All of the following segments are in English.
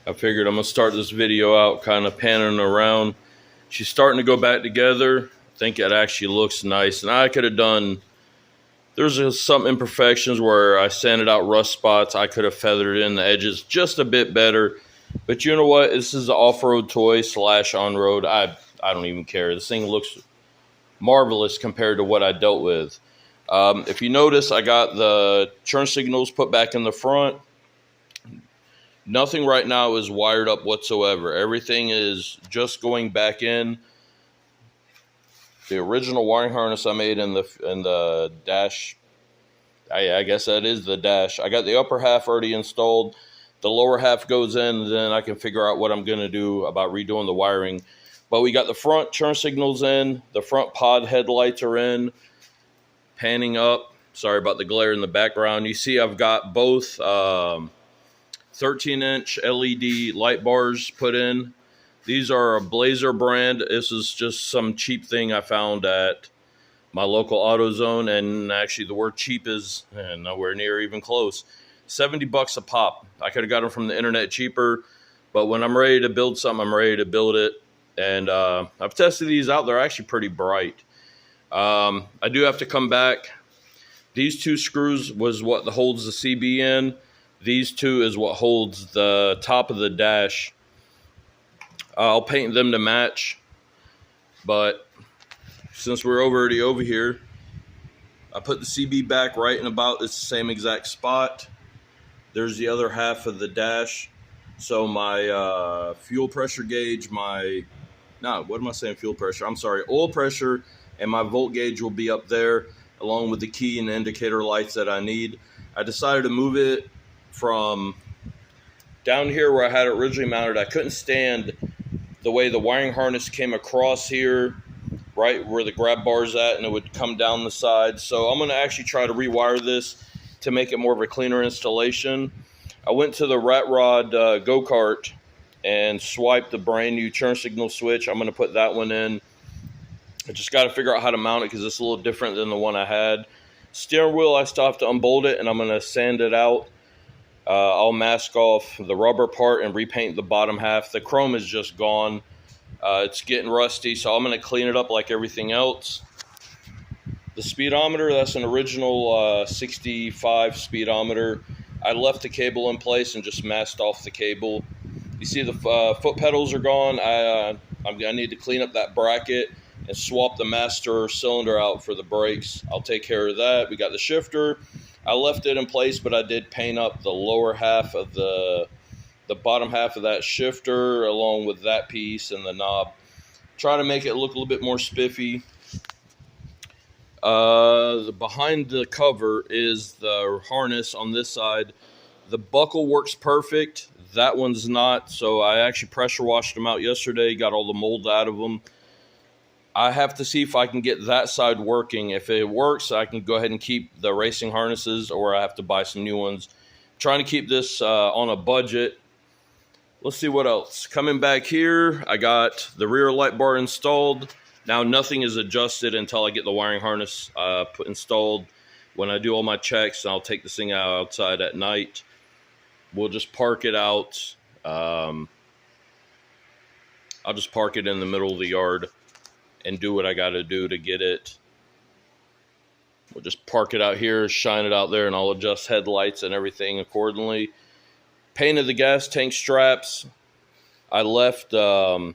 I figured I'm going to start this video out kind of panning around. She's starting to go back together. I think it actually looks nice. And I could have done, there's some imperfections where I sanded out rust spots. I could have feathered in the edges just a bit better. But you know what? This is an off-road toy / on-road. I don't even care. This thing looks marvelous compared to what I dealt with. If you notice, I got the turn signals put back in the front. Nothing right now is wired up whatsoever. Everything is just going back in. The original wiring harness I made in the dash, I guess that is the dash. I got the upper half already installed. The lower half goes in, and then I can figure out what I'm going to do about redoing the wiring. But we got the front turn signals in. The front pod headlights are in. Panning up. Sorry about the glare in the background. You see I've got both 13-inch LED light bars put in. These are a Blazer brand. This is just some cheap thing I found at my local AutoZone, and actually the word cheap is nowhere near even close. $70 a pop. I could have got them from the internet cheaper, but when I'm ready to build something, I'm ready to build it. And I've tested these out. They're actually pretty bright. I do have to come back. These two screws was what holds the CB in. These two is what holds the top of the dash. I'll paint them to match, but since we're already over here, I put the CB back right in about this same exact spot. There's the other half of the dash. So my fuel pressure gauge, fuel pressure? I'm sorry, oil pressure and my volt gauge will be up there, along with the key and indicator lights that I need. I decided to move it from down here where I had it originally mounted. I couldn't stand the way the wiring harness came across here, right where the grab bar's at, and it would come down the side. So I'm going to actually try to rewire this to make it more of a cleaner installation. I went to the Rat Rod go-kart and swiped the brand new turn signal switch. I'm going to put that one in. I just got to figure out how to mount it because it's a little different than the one I had. Steering wheel, I still have to unbolt it, and I'm going to sand it out. I'll mask off the rubber part and repaint the bottom half. The chrome is just gone. It's getting rusty, so I'm going to clean it up like everything else. The speedometer, that's an original 65 speedometer. I left the cable in place and just masked off the cable. You see the foot pedals are gone. I need to clean up that bracket and swap the master cylinder out for the brakes. I'll take care of that. We got the shifter. I left it in place, but I did paint up the lower half of the bottom half of that shifter along with that piece and the knob. Try to make it look a little bit more spiffy. Behind the cover is the harness on this side. The buckle works perfect. That one's not, so I actually pressure washed them out yesterday, got all the mold out of them. I have to see if I can get that side working. If it works, I can go ahead and keep the racing harnesses, or I have to buy some new ones. Trying to keep this on a budget. Let's see what else. Coming back here, I got the rear light bar installed. Now nothing is adjusted until I get the wiring harness installed. When I do all my checks, I'll take this thing out outside at night. We'll just park it out. I'll just park it in the middle of the yard and do what I got to do to get it. We'll just park it out here, shine it out there, and I'll adjust headlights and everything accordingly. Painted the gas tank straps. I left the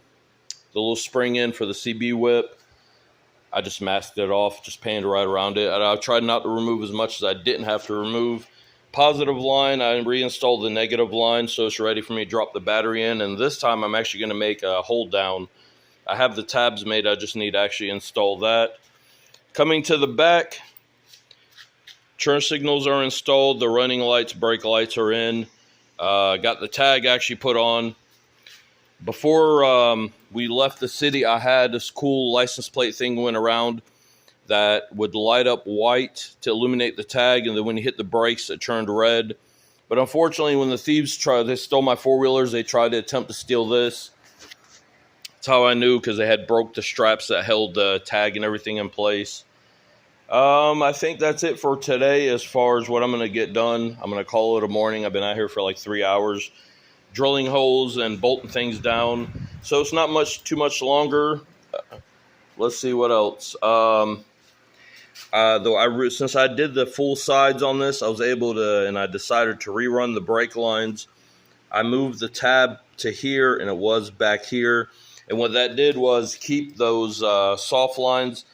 little spring in for the CB whip. I just masked it off, just painted right around it. I tried not to remove as much as I didn't have to remove. Positive line, I reinstalled the negative line, so it's ready for me to drop the battery in. And this time I'm actually going to make a hold down. I have the tabs made, I just need to actually install that. Coming to the back, turn signals are installed, the running lights, brake lights are in. Got the tag actually put on. Before we left the city, I had this cool license plate thing went around that would light up white to illuminate the tag, and then when you hit the brakes, it turned red. But unfortunately, when the thieves they stole my four-wheelers, they tried to attempt to steal this. That's how I knew, because they had broke the straps that held the tag and everything in place. I think that's it for today as far as what I'm going to get done. I'm going to call it a morning. I've been out here for like 3 hours. drilling holes and bolting things down. So it's not too much longer. Let's see what else. Since I did the full sides on this, I was able to, and I decided to rerun the brake lines. I moved the tab to here, and it was back here. And what that did was keep those soft lines.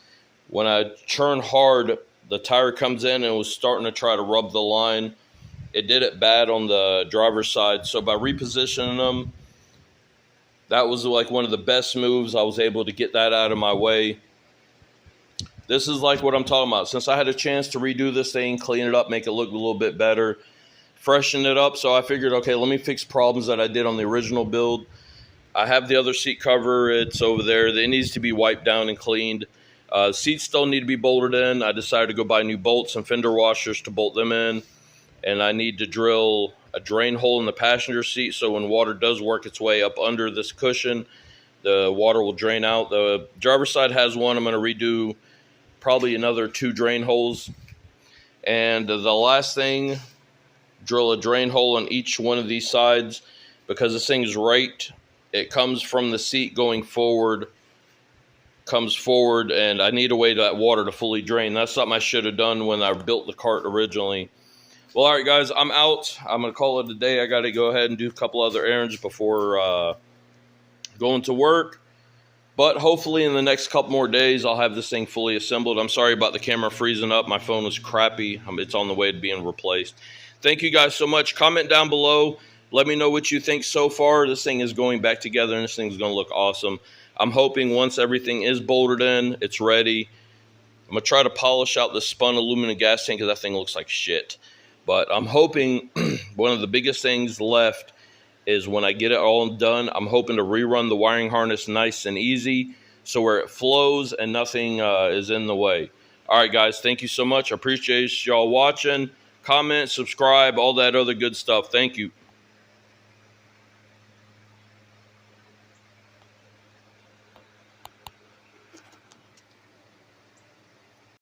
When I churn hard, the tire comes in and was starting to try to rub the line. It did it bad on the driver's side. So by repositioning them, that was like one of the best moves. I was able to get that out of my way. This is like what I'm talking about. Since I had a chance to redo this thing, clean it up, make it look a little bit better, freshen it up. So I figured, okay, let me fix problems that I did on the original build. I have the other seat cover. It's over there. It needs to be wiped down and cleaned. Seats still need to be bolted in. I decided to go buy new bolts and fender washers to bolt them in. And I need to drill a drain hole in the passenger seat so when water does work its way up under this cushion, the water will drain out. The driver's side has one. I'm going to redo probably another 2 drain holes. And the last thing, drill a drain hole on each one of these sides because this thing is right. It comes from the seat going forward, and I need a way that water to fully drain. That's something I should have done when I built the cart originally. Well, all right, guys, I'm out. I'm going to call it a day. I got to go ahead and do a couple other errands before going to work. But hopefully in the next couple more days, I'll have this thing fully assembled. I'm sorry about the camera freezing up. My phone was crappy. It's on the way to being replaced. Thank you guys so much. Comment down below. Let me know what you think so far. This thing is going back together, and this thing's going to look awesome. I'm hoping once everything is bolted in, it's ready. I'm going to try to polish out the spun aluminum gas tank because that thing looks like shit. But I'm hoping one of the biggest things left is when I get it all done, I'm hoping to rerun the wiring harness nice and easy so where it flows and nothing is in the way. All right, guys, thank you so much. I appreciate y'all watching. Comment, subscribe, all that other good stuff. Thank you.